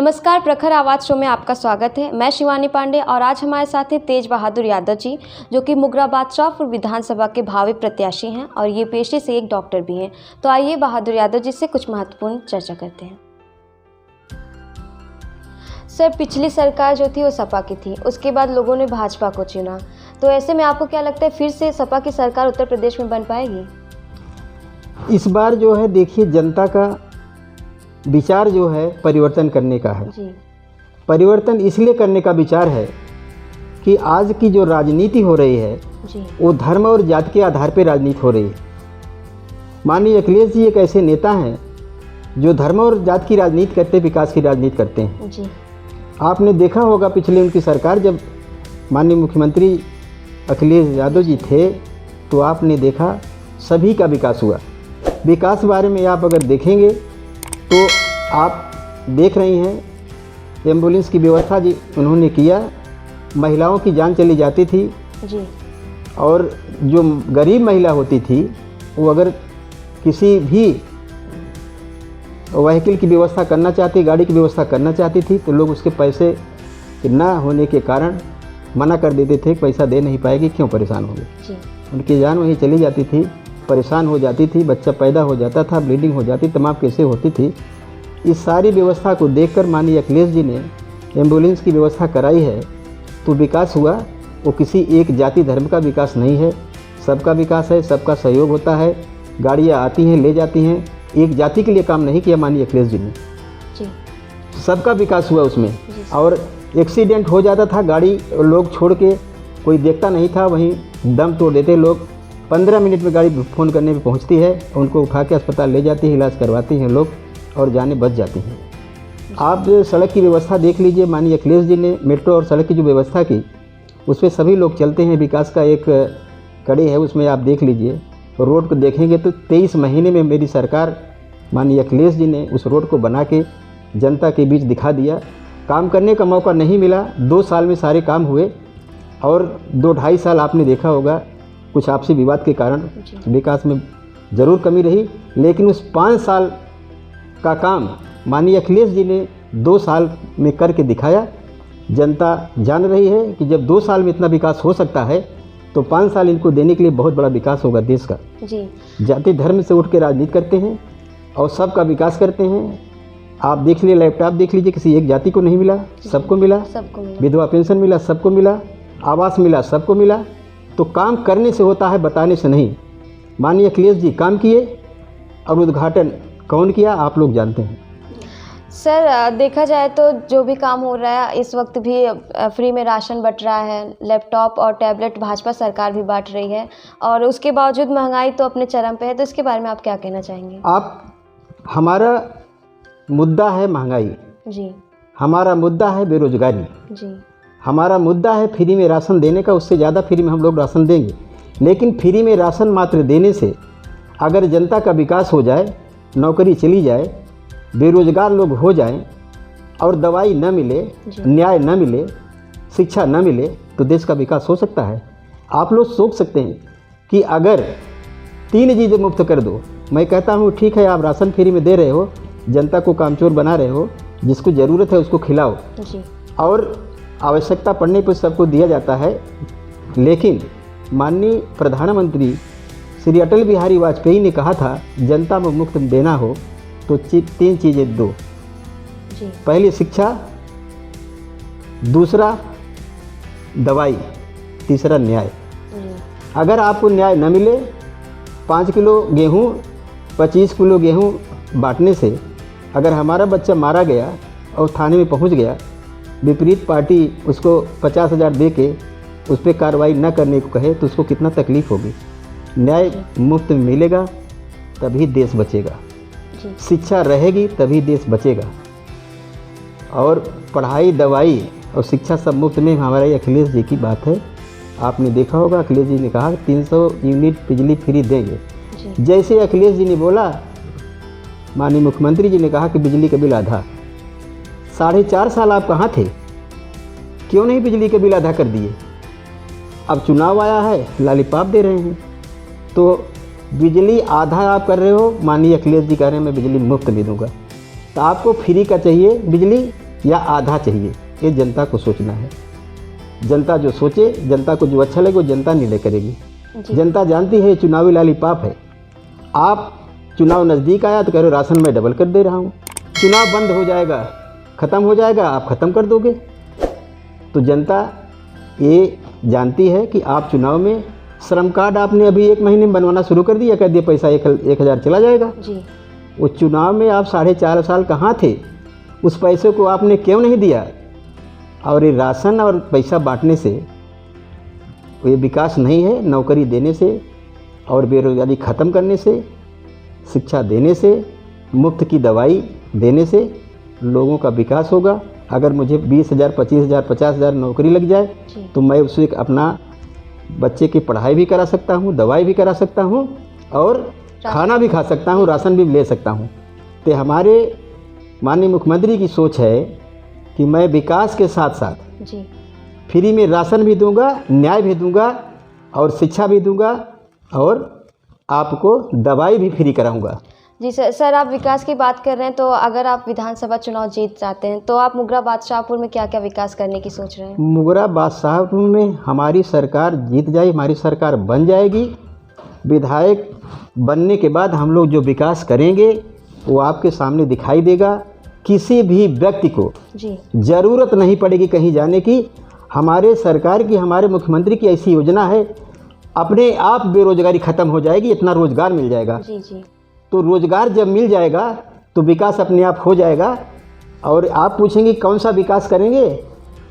नमस्कार, प्रखर आवाज़ शो में आपका स्वागत है। मैं शिवानी पांडे और आज हमारे साथ हैं तेज बहादुर यादव जी, जो कि मुगराबाद शाहपुर विधानसभा के भावी प्रत्याशी हैं और ये पेशे से एक डॉक्टर भी हैं। तो आइए बहादुर यादव जी से कुछ महत्वपूर्ण चर्चा करते हैं। सर, पिछली सरकार जो थी वो सपा की थी, उसके बाद लोगों ने भाजपा को चुना, तो ऐसे में आपको क्या लगता है फिर से सपा की सरकार उत्तर प्रदेश में बन पाएगी? इस बार जो है देखिए, जनता का विचार जो है परिवर्तन करने का है जी। परिवर्तन इसलिए करने का विचार है कि आज की जो राजनीति हो रही है जी। वो धर्म और जाति के आधार पर राजनीति हो रही है। माननीय अखिलेश जी एक ऐसे नेता हैं जो धर्म और जाति की राजनीति करते, विकास की राजनीति करते हैं। जी। आपने देखा होगा पिछले उनकी सरकार जब माननीय मुख्यमंत्री अखिलेश यादव जी थे तो आपने देखा सभी का विकास हुआ। विकास बारे में आप अगर देखेंगे तो आप देख रही हैं एम्बुलेंस की व्यवस्था जी उन्होंने किया, महिलाओं की जान चली जाती थी जी। और जो गरीब महिला होती थी वो अगर किसी भी व्हीकल की व्यवस्था करना चाहती, गाड़ी की व्यवस्था करना चाहती थी तो लोग उसके पैसे ना होने के कारण मना कर देते थे, पैसा दे नहीं पाएगी, क्यों परेशान होंगे। उनकी जान वहीं चली जाती थी, परेशान हो जाती थी, बच्चा पैदा हो जाता था, ब्लीडिंग हो जाती, तमाम केसें होती थी। इस सारी व्यवस्था को देखकर माननीय अखिलेश जी ने एम्बुलेंस की व्यवस्था कराई है तो विकास हुआ। वो किसी एक जाति धर्म का विकास नहीं है, सबका विकास है, सबका सहयोग होता है। गाड़ियाँ आती हैं, ले जाती हैं, एक जाति के लिए काम नहीं किया माननीय अखिलेश जी ने जी। सबका विकास हुआ उसमें। और एक्सीडेंट हो जाता था, गाड़ी लोग छोड़ के कोई देखता नहीं था, वहीं दम तोड़ देते लोग। 15 मिनट में गाड़ी फ़ोन करने पे पहुंचती है, उनको उठा के अस्पताल ले जाती है, इलाज करवाती हैं लोग और जाने बच जाती हैं। आप सड़क की व्यवस्था देख लीजिए, माननीय अखिलेश जी ने मेट्रो और सड़क की जो व्यवस्था की उस पर सभी लोग चलते हैं। विकास का एक कड़ी है उसमें, आप देख लीजिए। रोड को देखेंगे तो 23 महीने में मेरी सरकार माननीय अखिलेश जी ने उस रोड को बना के जनता के बीच दिखा दिया। काम करने का मौका नहीं मिला, 2 साल में सारे काम हुए और 2-2.5 साल आपने देखा होगा कुछ आपसी विवाद के कारण विकास में ज़रूर कमी रही, लेकिन उस 5 साल का काम माननीय अखिलेश जी ने 2 साल में करके दिखाया। जनता जान रही है कि जब 2 साल में इतना विकास हो सकता है तो 5 साल इनको देने के लिए बहुत बड़ा विकास होगा देश का। जी। जाति धर्म से उठ के राजनीति करते हैं और सबका विकास करते हैं। आप देख लीजिए, लैपटॉप देख लीजिए, किसी एक जाति को नहीं मिला, सबको मिला। विधवा पेंशन मिला, सबको मिला। आवास मिला, सबको मिला। तो काम करने से होता है, बताने से नहीं। माननीय अखिलेश जी काम किए और उद्घाटन कौन किया आप लोग जानते हैं। सर, देखा जाए तो जो भी काम हो रहा है इस वक्त भी फ्री में राशन बंट रहा है, लैपटॉप और टैबलेट भाजपा सरकार भी बांट रही है और उसके बावजूद महंगाई तो अपने चरम पे है। तो इसके बारे में आप क्या कहना चाहेंगे? हमारा मुद्दा है महंगाई जी, हमारा मुद्दा है बेरोजगारी जी, हमारा मुद्दा है फ्री में राशन देने का। उससे ज़्यादा फ्री में हम लोग राशन देंगे, लेकिन फ्री में राशन मात्र देने से अगर जनता का विकास हो जाए, नौकरी चली जाए, बेरोजगार लोग हो जाएं और दवाई न मिले, न्याय न मिले, शिक्षा न मिले तो देश का विकास हो सकता है? आप लोग सोच सकते हैं कि अगर 3 चीज़ें मुफ्त कर दो, मैं कहता हूँ ठीक है, आप राशन फ्री में दे रहे हो, जनता को कामचोर बना रहे हो, जिसको ज़रूरत है उसको खिलाओ जी। और आवश्यकता पड़ने पर सबको दिया जाता है। लेकिन माननीय प्रधानमंत्री श्री अटल बिहारी वाजपेयी ने कहा था जनता में मुफ्त देना हो तो 3 चीज़ें दो जी। पहली शिक्षा, दूसरा दवाई, तीसरा न्याय। अगर आपको न्याय न मिले, 5 किलो गेहूँ 25 किलो गेहूँ बांटने से अगर हमारा बच्चा मारा गया और थाने में पहुंच गया, विपरीत पार्टी उसको 50,000 दे के उस पर कार्रवाई न करने को कहे तो उसको कितना तकलीफ़ होगी। न्याय मुफ्त में मिलेगा तभी देश बचेगा, शिक्षा रहेगी तभी देश बचेगा। और पढ़ाई, दवाई और शिक्षा सब मुफ्त में हमारे अखिलेश जी की बात है। आपने देखा होगा अखिलेश जी ने कहा 300 यूनिट बिजली फ्री देंगे। जैसे अखिलेश जी ने बोला, माननीय मुख्यमंत्री जी ने कहा कि बिजली का बिल आधा। 4.5 साल आप कहाँ थे? क्यों नहीं बिजली का बिल आधा कर दिए? अब चुनाव आया है, लॉलीपॉप दे रहे हैं तो बिजली आधा आप कर रहे हो। माननीय अखिलेश जी कह रहे हैं मैं बिजली मुफ्त दे दूँगा। तो आपको फ्री का चाहिए बिजली या आधा चाहिए, ये जनता को सोचना है। जनता जो सोचे, जनता को जो अच्छा लगे वो जनता निर्णय करेगी। जनता जानती है चुनावी लालीपाप है। आप चुनाव नज़दीक आया तो कह रहे हो राशन मैं डबल कर दे रहा हूँ, चुनाव बंद हो जाएगा, ख़त्म हो जाएगा, आप ख़त्म कर दोगे। तो जनता ये जानती है कि आप चुनाव में श्रम कार्ड आपने अभी 1 महीने में बनवाना शुरू कर दिया, कह दिए पैसा 1,000 चला जाएगा जी। वो चुनाव में आप 4.5 साल कहाँ थे, उस पैसे को आपने क्यों नहीं दिया। और ये राशन और पैसा बांटने से ये विकास नहीं है। नौकरी देने से और बेरोजगारी ख़त्म करने से, शिक्षा देने से, मुफ्त की दवाई देने से लोगों का विकास होगा। अगर मुझे 20,000, 25,000, 50,000 नौकरी लग जाए तो मैं उससे अपना बच्चे की पढ़ाई भी करा सकता हूँ, दवाई भी करा सकता हूँ और खाना भी खा सकता हूँ, राशन भी ले सकता हूँ। तो हमारे माननीय मुख्यमंत्री की सोच है कि मैं विकास के साथ साथ जी फ्री में राशन भी दूंगा, न्याय भी दूंगा और शिक्षा भी दूंगा और आपको दवाई भी फ्री कराऊंगा। जी सर, आप विकास की बात कर रहे हैं, तो अगर आप विधानसभा चुनाव जीत जाते हैं तो आप मुगरा बादशाहपुर में क्या क्या विकास करने की सोच रहे हैं? मुगरा बादशाहपुर में हमारी सरकार जीत जाए, हमारी सरकार बन जाएगी। विधायक बनने के बाद हम लोग जो विकास करेंगे वो आपके सामने दिखाई देगा। किसी भी व्यक्ति को जी ज़रूरत नहीं पड़ेगी कहीं जाने की। हमारे सरकार की, हमारे मुख्यमंत्री की ऐसी योजना है, अपने आप बेरोजगारी ख़त्म हो जाएगी, इतना रोज़गार मिल जाएगा। जी जी। तो रोज़गार जब मिल जाएगा तो विकास अपने आप हो जाएगा। और आप पूछेंगे कौन सा विकास करेंगे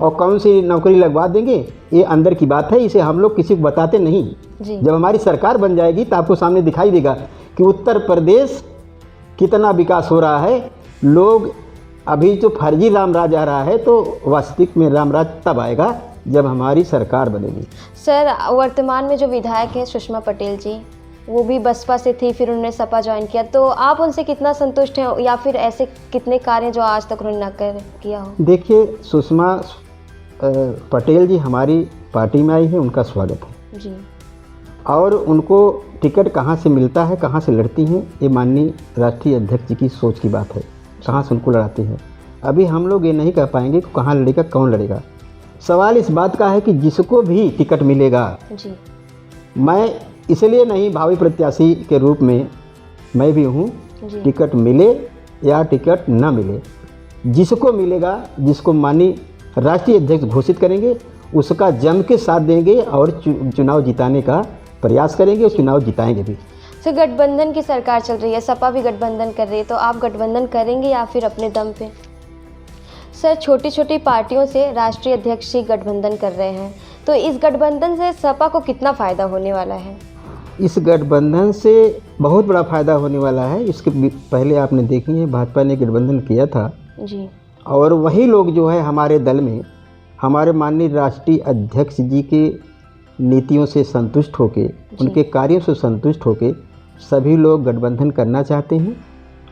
और कौन सी नौकरी लगवा देंगे, ये अंदर की बात है, इसे हम लोग किसी को बताते नहीं। जब हमारी सरकार बन जाएगी तो आपको सामने दिखाई देगा कि उत्तर प्रदेश कितना विकास हो रहा है। लोग अभी जो फर्जी रामराज आ रहा है तो वास्तविक में रामराज तब आएगा जब हमारी सरकार बनेगी। सर, वर्तमान में जो विधायक हैं सुषमा पटेल जी, वो भी बसपा से थी, फिर उन्होंने सपा ज्वाइन किया, तो आप उनसे कितना संतुष्ट हैं या फिर ऐसे कितने कार्य जो आज तक उन्होंने न किया हो? देखिए, सुषमा पटेल जी हमारी पार्टी में आई है, उनका स्वागत है जी। और उनको टिकट कहाँ से मिलता है, कहाँ से लड़ती हैं, ये माननीय राष्ट्रीय अध्यक्ष जी की सोच की बात है, कहाँ से उनको लड़ाते हैं। अभी हम लोग ये नहीं कह पाएंगे कि कहाँ लड़ेगा, कौन लड़ेगा। सवाल इस बात का है कि जिसको भी टिकट मिलेगा जी। मैं इसलिए नहीं, भावी प्रत्याशी के रूप में मैं भी हूँ, टिकट मिले या टिकट ना मिले, जिसको मिलेगा, जिसको माननीय राष्ट्रीय अध्यक्ष घोषित करेंगे उसका जम के साथ देंगे और चुनाव जिताने का प्रयास करेंगे और चुनाव जिताएंगे भी। सर, गठबंधन की सरकार चल रही है, सपा भी गठबंधन कर रही है, तो आप गठबंधन करेंगे या फिर अपने दम पे? सर, छोटी छोटी पार्टियों से राष्ट्रीय अध्यक्ष ही गठबंधन कर रहे हैं, तो इस गठबंधन से सपा को कितना फ़ायदा होने वाला है? इस गठबंधन से बहुत बड़ा फ़ायदा होने वाला है। इसके पहले आपने देखी है, भाजपा ने गठबंधन किया था जी, और वही लोग जो है हमारे दल में, हमारे माननीय राष्ट्रीय अध्यक्ष जी के नीतियों से संतुष्ट होके, उनके कार्यों से संतुष्ट होके सभी लोग गठबंधन करना चाहते हैं।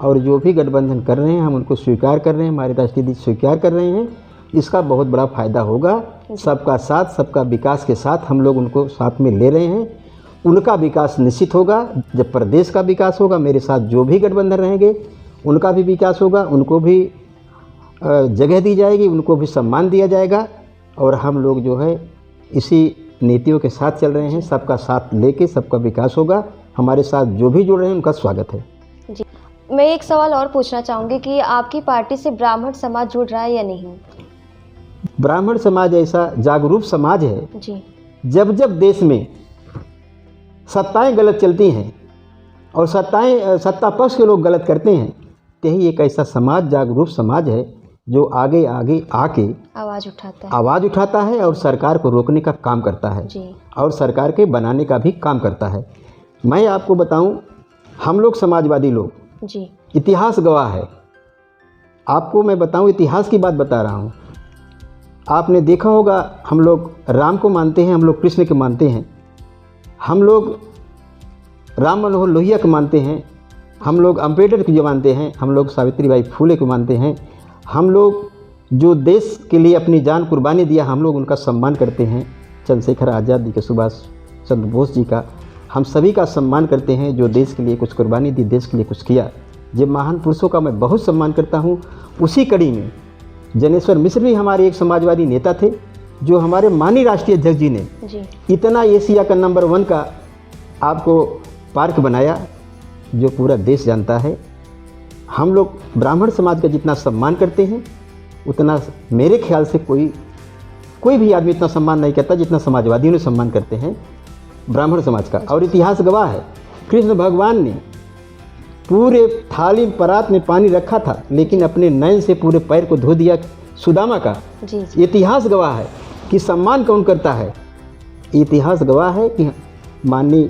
और जो भी गठबंधन कर रहे हैं हम उनको स्वीकार कर रहे हैं, हमारे राष्ट्रीय अध्यक्ष स्वीकार कर रहे हैं। इसका बहुत बड़ा फ़ायदा होगा। सबका साथ, सबका विकास के साथ हम लोग उनको साथ में ले रहे हैं। उनका विकास निश्चित होगा। जब प्रदेश का विकास होगा, मेरे साथ जो भी गठबंधन रहेंगे उनका भी विकास होगा, उनको भी जगह दी जाएगी, उनको भी सम्मान दिया जाएगा। और हम लोग जो है इसी नीतियों के साथ चल रहे हैं। सबका साथ लेके सबका विकास होगा। हमारे साथ जो भी जुड़ रहे हैं उनका स्वागत है जी। मैं एक सवाल और पूछना चाहूँगी कि आपकी पार्टी से ब्राह्मण समाज जुड़ रहा है या नहीं? ब्राह्मण समाज ऐसा जागरूक समाज है जी। जब जब देश में सत्ताएं गलत चलती हैं और सत्ता पक्ष के लोग गलत करते हैं, यही एक ऐसा समाज, जागरूक समाज है जो आगे आगे आके आवाज़ उठाता है और सरकार को रोकने का काम करता है जी। और सरकार के बनाने का भी काम करता है। मैं आपको बताऊं, हम लोग समाजवादी लोग जी, इतिहास गवाह है। आपको मैं बताऊं, इतिहास की बात बता रहा हूं। आपने देखा होगा, हम लोग राम को मानते हैं, हम लोग कृष्ण को मानते हैं, हम लोग राम मनोहर लोहिया को मानते हैं, हम लोग अम्बेडकर को मानते हैं, हम लोग सावित्रीबाई फुले को मानते हैं। हम लोग जो देश के लिए अपनी जान कुर्बानी दिया, हम लोग उनका सम्मान करते हैं। चंद्रशेखर आज़ाद जी के, सुभाष चंद्र बोस जी का, हम सभी का सम्मान करते हैं जो देश के लिए कुछ कुर्बानी दी, देश के लिए कुछ किया। जब महान पुरुषों का मैं बहुत सम्मान करता हूँ। उसी कड़ी में जनेश्वर मिश्र भी हमारे एक समाजवादी नेता थे, जो हमारे माननीय राष्ट्रीय अध्यक्ष जी ने जी इतना एशिया का नंबर 1 का आपको पार्क बनाया, जो पूरा देश जानता है। हम लोग ब्राह्मण समाज का जितना सम्मान करते हैं, उतना मेरे ख्याल से कोई भी आदमी इतना सम्मान नहीं करता जितना समाजवादियों ने सम्मान करते हैं ब्राह्मण समाज का। और इतिहास गवाह है, कृष्ण भगवान ने पूरे थाली परात में पानी रखा था, लेकिन अपने नयन से पूरे पैर को धो दिया सुदामा का। जी जी इतिहास गवाह है कि सम्मान कौन करता है। इतिहास गवाह है कि माननीय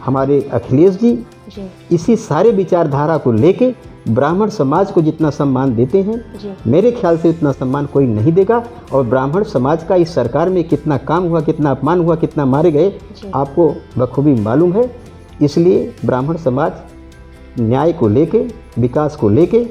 हमारे अखिलेश जी जी इसी सारे विचारधारा को लेके ब्राह्मण समाज को जितना सम्मान देते हैं, जी मेरे ख्याल से उतना सम्मान कोई नहीं देगा। और ब्राह्मण समाज का इस सरकार में कितना काम हुआ, कितना अपमान हुआ, कितना मारे गए, आपको बखूबी मालूम है। इसलिए ब्राह्मण समाज न्याय को लेके, विकास को लेके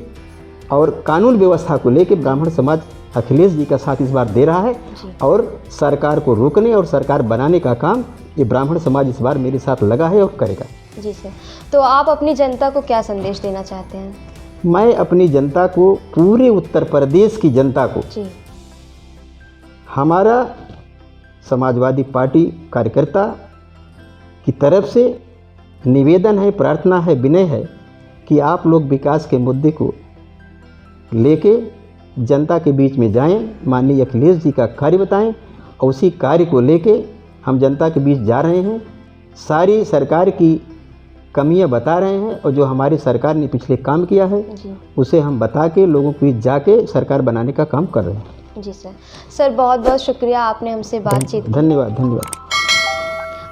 और कानून व्यवस्था को लेके ब्राह्मण समाज अखिलेश जी का साथ इस बार दे रहा है। और सरकार को रोकने और सरकार बनाने का काम ये ब्राह्मण समाज इस बार मेरे साथ लगा है और करेगा। जी सर, तो आप अपनी जनता को क्या संदेश देना चाहते हैं? मैं अपनी जनता को, पूरे उत्तर प्रदेश की जनता को, जी हमारा समाजवादी पार्टी कार्यकर्ता की तरफ से निवेदन है, प्रार्थना है, विनय है कि आप लोग विकास के मुद्दे को लेके जनता के बीच में जाएं, माननीय अखिलेश जी का कार्य बताएं और उसी कार्य को लेके हम जनता के बीच जा रहे हैं। सारी सरकार की कमियां बता रहे हैं और जो हमारी सरकार ने पिछले काम किया है उसे हम बता के लोगों के बीच जाके सरकार बनाने का काम कर रहे हैं। जी सर, सर बहुत बहुत शुक्रिया, आपने हमसे बातचीत। धन्यवाद धन्यवाद।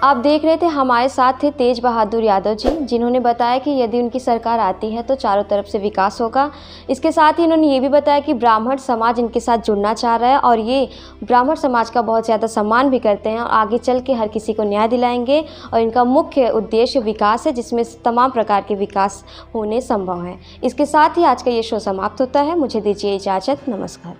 आप देख रहे थे, हमारे साथ थे तेज बहादुर यादव जी, जिन्होंने बताया कि यदि उनकी सरकार आती है तो चारों तरफ से विकास होगा। इसके साथ ही इन्होंने ये भी बताया कि ब्राह्मण समाज इनके साथ जुड़ना चाह रहा है और ये ब्राह्मण समाज का बहुत ज़्यादा सम्मान भी करते हैं और आगे चल के हर किसी को न्याय दिलाएंगे। और इनका मुख्य उद्देश्य विकास है, जिसमें तमाम प्रकार के विकास होने संभव है। इसके साथ ही आज का ये शो समाप्त होता है। मुझे दीजिए इजाज़त, नमस्कार।